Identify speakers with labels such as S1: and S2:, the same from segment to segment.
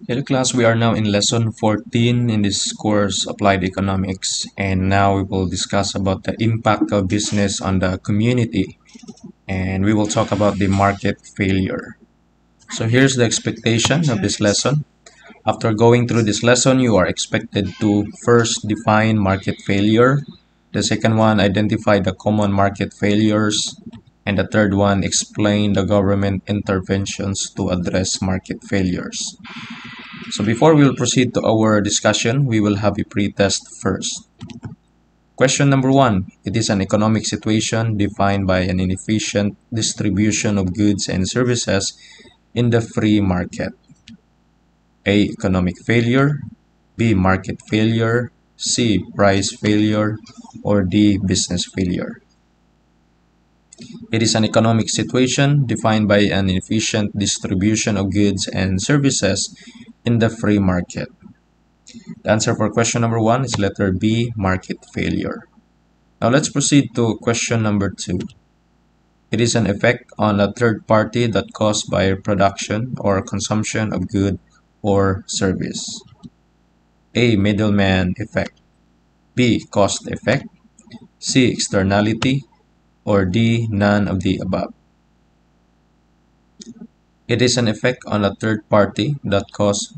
S1: Hello class, we are now in lesson 14 in this course Applied Economics, and now we will discuss about the impact of business on the community, and we will talk about the market failure. So here's the expectation of this lesson. After going through this lesson, you are expected to first define market failure, the second one identify the common market failures, and the third one explain the government interventions to address market failures. So before we will proceed to our discussion, we will have a pre-test first. Question number 1. It is an economic situation defined by an inefficient distribution of goods and services in the free market. A. Economic failure. B. Market failure. C. Price failure. Or D. Business failure. It is an economic situation defined by an inefficient distribution of goods and services in the free market. The answer for question number 1 is letter B, market failure. Now let's proceed to question number 2. It is an effect on a third party that caused by production or consumption of good or service. A. Middleman effect. B. Cost effect. C. Externality. Or D. None of the above. It is an effect on a third party that caused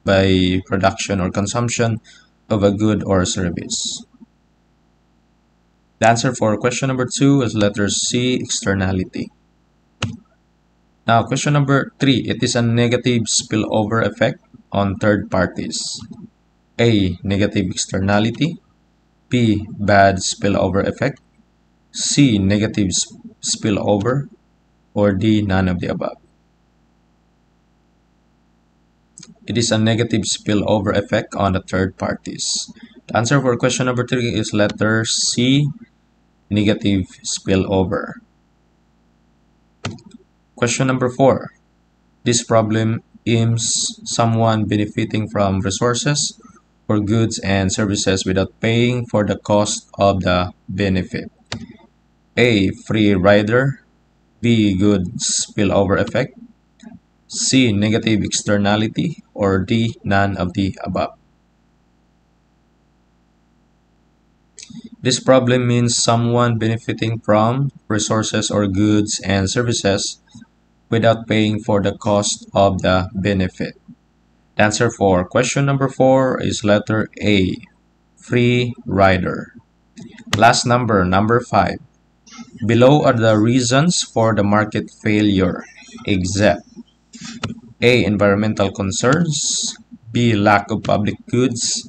S1: by production or consumption of a good or service. The answer for question number 2 is letter C, externality. Now, question number 3. It is a negative spillover effect on third parties. A. Negative externality. B. Bad spillover effect. C. Negative spillover. Or D. None of the above. It is a negative spillover effect on the third parties. The answer for question number 3 is letter C, negative spillover. Question number 4. This problem aims someone benefiting from resources or goods and services without paying for the cost of the benefit. A. Free rider. B. Good spillover effect. C. Negative externality. Or D. None of the above. This problem means someone benefiting from resources or goods and services without paying for the cost of the benefit. The answer for question number 4 is letter A, free rider. Last number 5. Below are the reasons for the market failure, except A. Environmental concerns. B. Lack of public goods.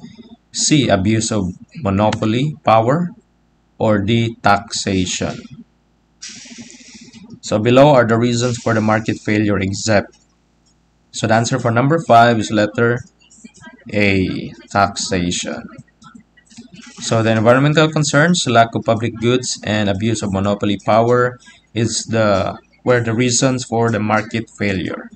S1: C. Abuse of monopoly power. Or D. Taxation. So below are the reasons for the market failure except. So the answer for number 5 is letter A. Taxation. So the environmental concerns, lack of public goods, and abuse of monopoly power were the reasons for the market failure.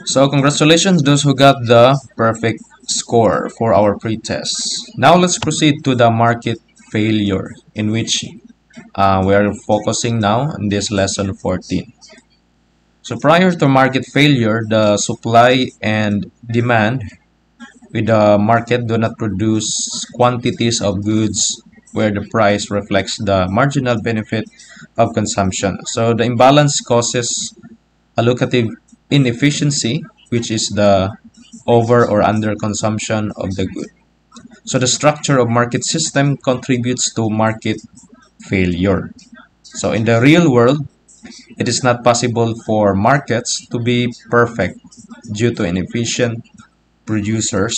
S1: So congratulations those who got the perfect score for our pre-test. Now let's proceed to the market failure, in which we are focusing now on this lesson 14. So prior to market failure, the supply and demand with the market do not produce quantities of goods where the price reflects the marginal benefit of consumption. So the imbalance causes allocative inefficiency, which is the over or under consumption of the good. So the structure of market system contributes to market failure. So in the real world, it is not possible for markets to be perfect due to inefficient producers,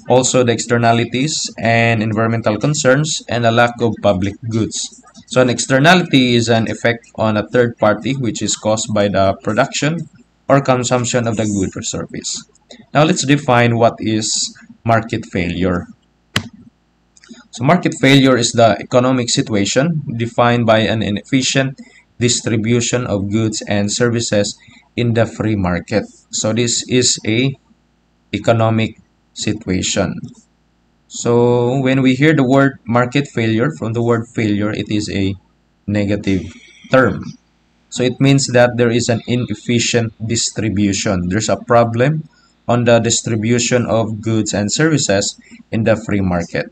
S1: also the externalities and environmental concerns, and a lack of public goods. So an externality is an effect on a third party which is caused by the production or consumption of the good or service. Now let's define what is market failure. So market failure is the economic situation defined by an inefficient distribution of goods and services in the free market. So this is a economic situation. So when we hear the word market failure, from the word failure, it is a negative term. So it means that there is an inefficient distribution. There's a problem on the distribution of goods and services in the free market.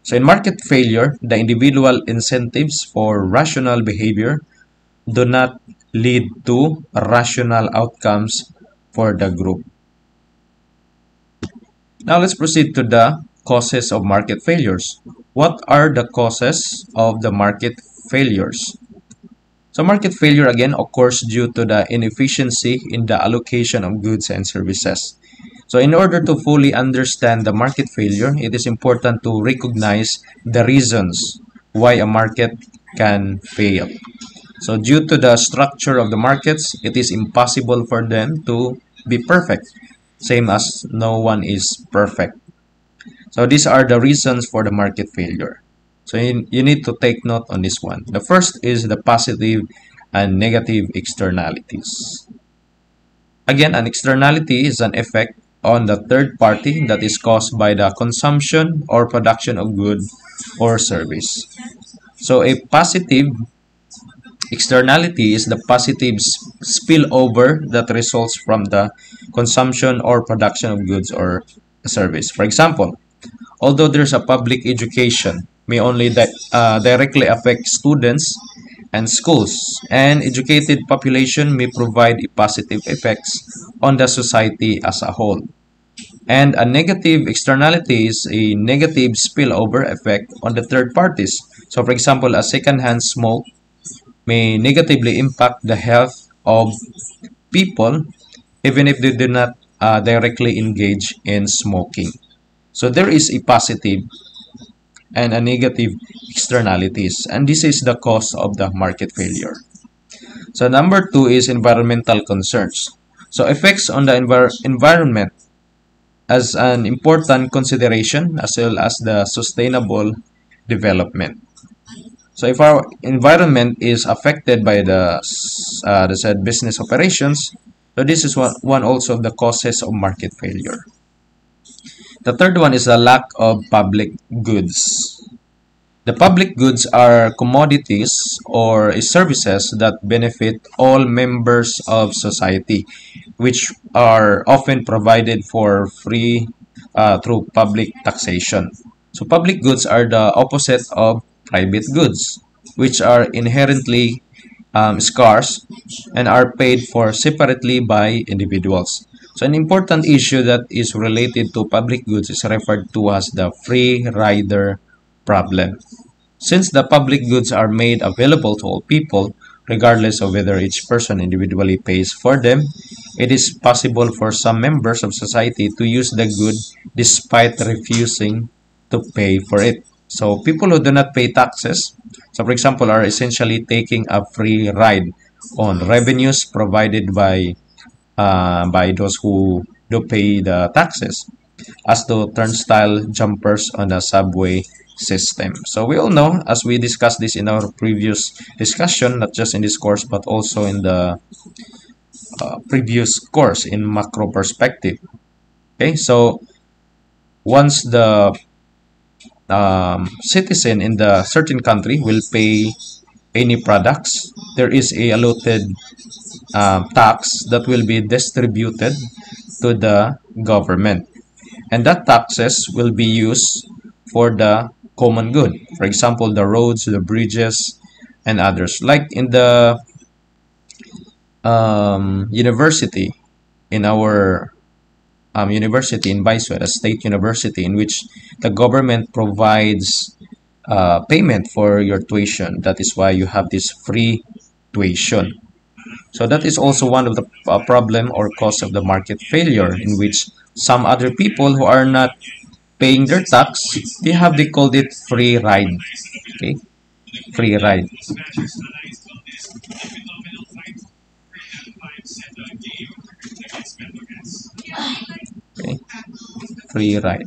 S1: So in market failure, the individual incentives for rational behavior do not lead to rational outcomes for the group. Now let's proceed to the causes of market failures. What are the causes of the market failures? So market failure again occurs due to the inefficiency in the allocation of goods and services. So in order to fully understand the market failure, it is important to recognize the reasons why a market can fail. So due to the structure of the markets, it is impossible for them to be perfect, same as no one is perfect. So these are the reasons for the market failure. So you need to take note on this one. The first is the positive and negative externalities. Again, an externality is an effect on the third party that is caused by the consumption or production of good or service. So a positive externality is the positive spillover that results from the consumption or production of goods or service. For example, although there's a public education, may only directly affect students and schools, and educated population may provide positive effects on the society as a whole. And a negative externality is a negative spillover effect on the third parties. So for example, a secondhand smoke may negatively impact the health of people even if they do not directly engage in smoking. So there is a positive and a negative externalities, and this is the cause of the market failure. So number two is environmental concerns. So effects on the environment as an important consideration as well as the sustainable development. So if our environment is affected by the said business operations, so this is one also of the causes of market failure. The third one is the lack of public goods. The public goods are commodities or services that benefit all members of society, which are often provided for free through public taxation. So public goods are the opposite of private goods, which are inherently scarce and are paid for separately by individuals. So an important issue that is related to public goods is referred to as the free rider problem. Since the public goods are made available to all people, regardless of whether each person individually pays for them, it is possible for some members of society to use the good despite refusing to pay for it. So people who do not pay taxes, so for example, are essentially taking a free ride on revenues provided by those who do pay the taxes, as the turnstile jumpers on the subway system. So we all know, as we discussed this in our previous discussion, not just in this course but also in the previous course in macro perspective. Okay, so once the citizen in the certain country will pay any products, there is a allotted tax that will be distributed to the government, and that taxes will be used for the common good. For example, the roads, the bridges, and others. Like in the university, in our university in Baiswar, a state university, in which the government provides payment for your tuition. That is why you have this free tuition. So that is also one of the problem or cause of the market failure, in which some other people who are not paying their tax, they called it free ride. Okay, free ride. Okay, free ride.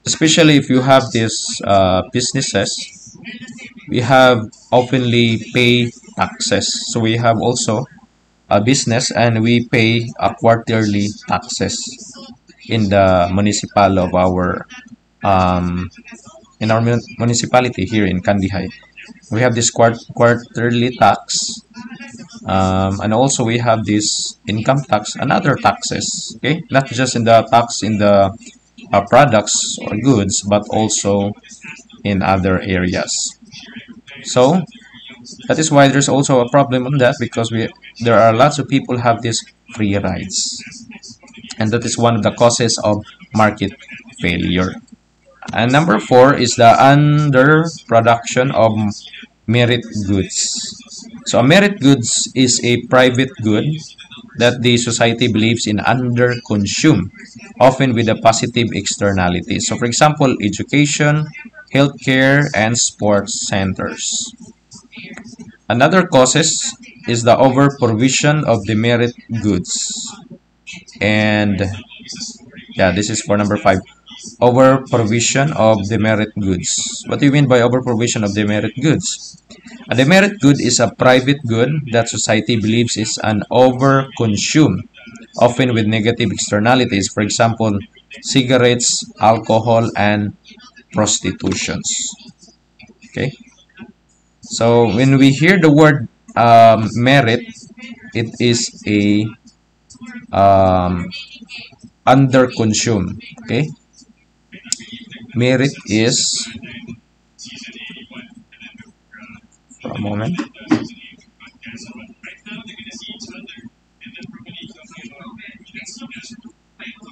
S1: Especially if you have these businesses, we have openly pay taxes. So we have also a business and we pay a quarterly taxes in the municipal of our municipality here in Kandihay. We have this quarterly tax, and also we have this income tax and other taxes. Okay, not just in the tax in the products or goods, but also in other areas. So that is why there's also a problem on that, because there are lots of people have these free rides, and that is one of the causes of market failure. And number four is the underproduction of merit goods. So a merit goods is a private good that the society believes in under consume, often with a positive externality. So for example, education, healthcare, and sports centers. Another causes is the over provision of the merit goods. And yeah, this is for number five. Over provision of the merit goods. What do you mean by over provision of the merit goods? A demerit good is a private good that society believes is an over-consumed, often with negative externalities. For example, cigarettes, alcohol, and prostitutions. Okay. So when we hear the word merit, it is a under-consumed. Okay. Merit is, for a moment.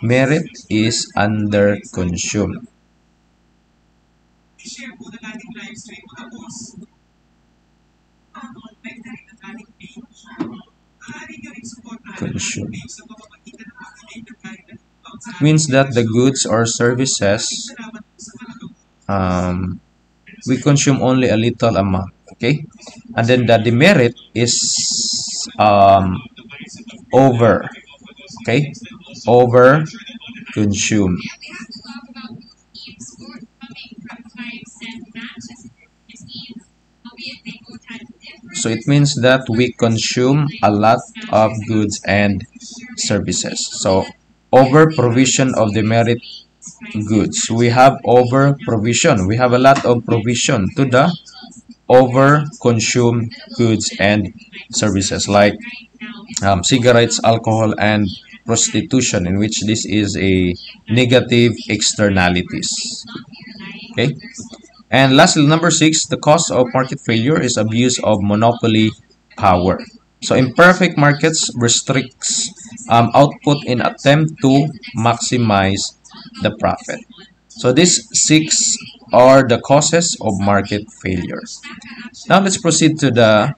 S1: Merit is under consumed. Consume means that the goods or services we consume only a little amount. Okay, and then the demerit is over. Okay, over consume. So it means that we consume a lot of goods and services. So over provision of the merit goods. We have over provision. We have a lot of provision to the over consumed goods and services, like cigarettes, alcohol, and prostitution, in which this is a negative externalities. Okay. And lastly, number six, the cause of market failure is abuse of monopoly power. So imperfect markets restricts output in attempt to maximize the profit. So these six are the causes of market failure. Now let's proceed to the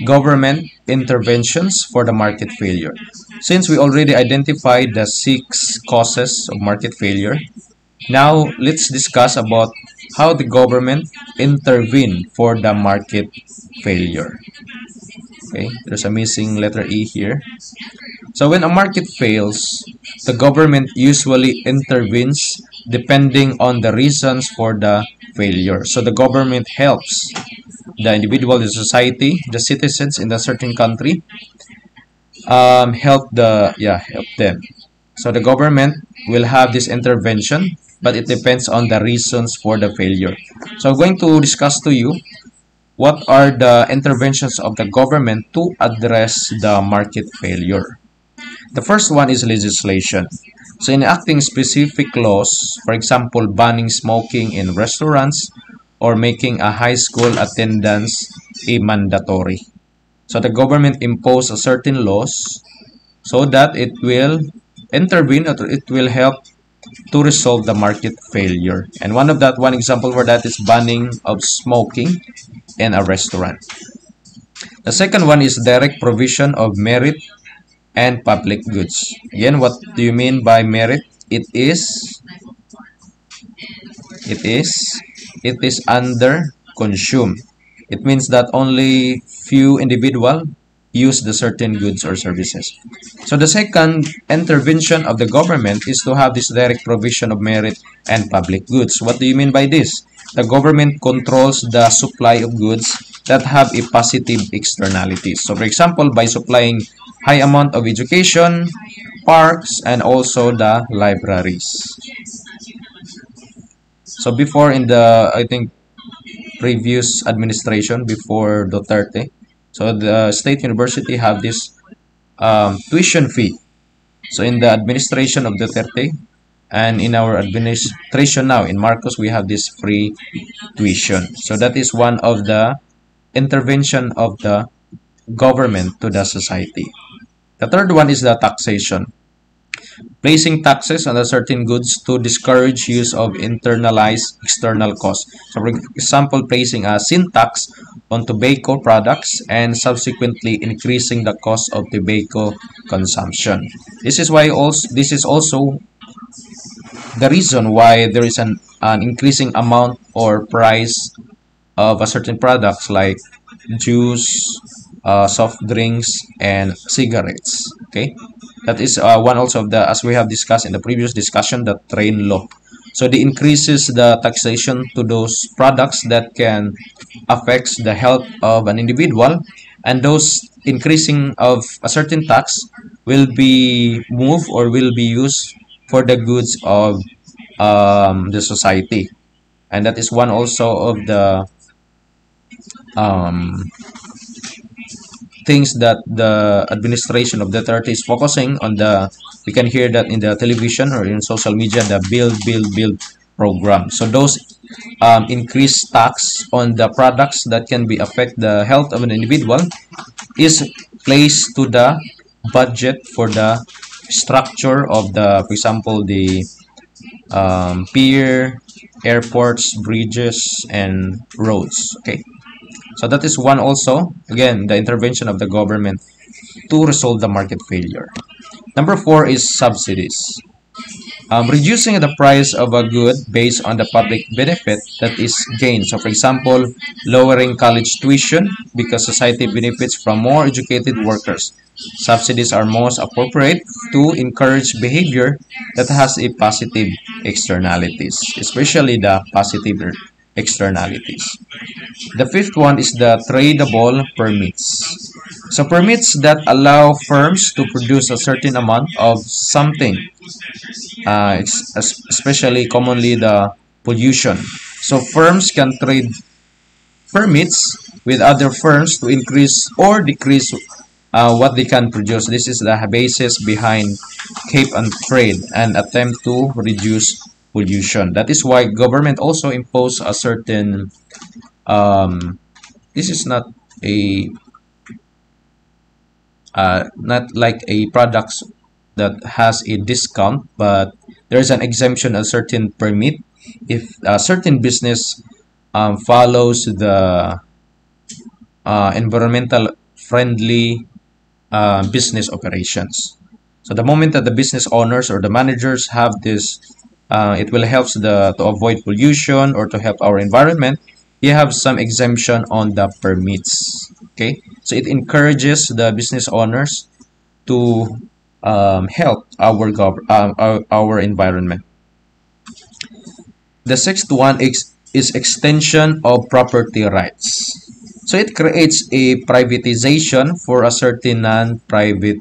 S1: government interventions for the market failure. Since we already identified the six causes of market failure, now let's discuss about how the government intervene for the market failure. Okay, there's a missing letter E here. So when a market fails, the government usually intervenes depending on the reasons for the failure. So the government helps the individual, the society, the citizens in a certain country, help them. So the government will have this intervention, but it depends on the reasons for the failure. So I'm going to discuss to you what are the interventions of the government to address the market failure. The first one is legislation. So enacting specific laws, for example, banning smoking in restaurants or making a high school attendance a mandatory. So the government impose a certain laws so that it will intervene, or it will help to resolve the market failure. And one example for that is banning of smoking in a restaurant. The second one is direct provision of merit and public goods. Again, what do you mean by merit? It is under consumed. It means that only few individual use the certain goods or services. So the second intervention of the government is to have this direct provision of merit and public goods. What do you mean by this? The government controls the supply of goods that have a positive externalities. So for example, by supplying high amount of education, parks, and also the libraries. So before, in the, I think, previous administration before Duterte. So the state university have this tuition fee. So in the administration of Duterte and in our administration now in Marcos, we have this free tuition. So that is one of the intervention of the government to the society. The third one is the taxation. Placing taxes on a certain goods to discourage use of internalized external costs. So for example, placing a sin tax on tobacco products and subsequently increasing the cost of tobacco consumption. This is also the reason why there is an increasing amount or price of a certain products like juice, soft drinks, and cigarettes. Okay, that is one also of the, as we have discussed in the previous discussion, the train law. So the increases the taxation to those products that can affects the health of an individual, and those increasing of a certain tax will be moved or will be used for the goods of the society. And that is one also of the um, things that the administration of Duterte is focusing on. The we can hear that in the television or in social media, the build program. So those increased tax on the products that can be affect the health of an individual is placed to the budget for the structure of the, for example, the pier, airports, bridges, and roads. Okay, so that is one also, again, the intervention of the government to resolve the market failure. Number four is subsidies. Reducing the price of a good based on the public benefit that is gained. So for example, lowering college tuition because society benefits from more educated workers. Subsidies are most appropriate to encourage behavior that has a positive externalities, especially the positive externalities. The fifth one is the tradable permits. So permits that allow firms to produce a certain amount of something, especially commonly the pollution. So firms can trade permits with other firms to increase or decrease what they can produce. This is the basis behind cap and trade and attempt to reduce pollution. That is why government also impose a certain this is not a not like a products that has a discount, but there is an exemption, a certain permit if a certain business follows the environmental friendly business operations. So the moment that the business owners or the managers have this, it will help to avoid pollution or to help our environment. You have some exemption on the permits. Okay, so it encourages the business owners to help our environment. The sixth one is extension of property rights. So it creates a privatization for a certain non-private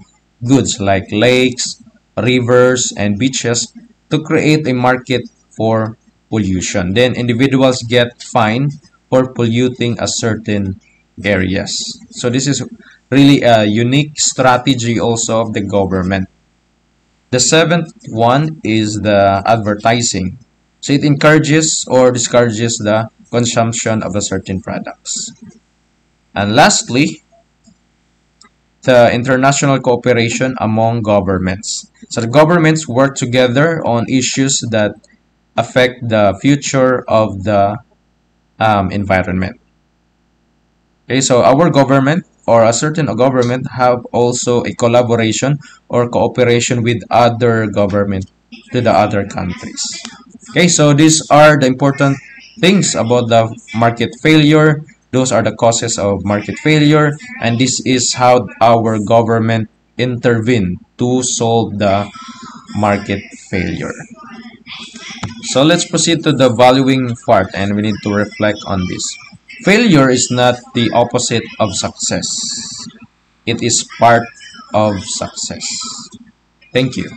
S1: goods like lakes, rivers, and beaches to create a market for pollution. Then individuals get fined for polluting a certain areas. So this is really a unique strategy also of the government. The seventh one is the advertising. So it encourages or discourages the consumption of a certain products. And lastly, the international cooperation among governments. So the governments work together on issues that affect the future of the environment. Okay, so our government or a certain government have also a collaboration or cooperation with other government to the other countries. Okay, so these are the important things about the market failure. Those are the causes of market failure, and this is how our government intervene to solve the market failure. So let's proceed to the valuing part, and we need to reflect on this. Failure is not the opposite of success. It is part of success. Thank you.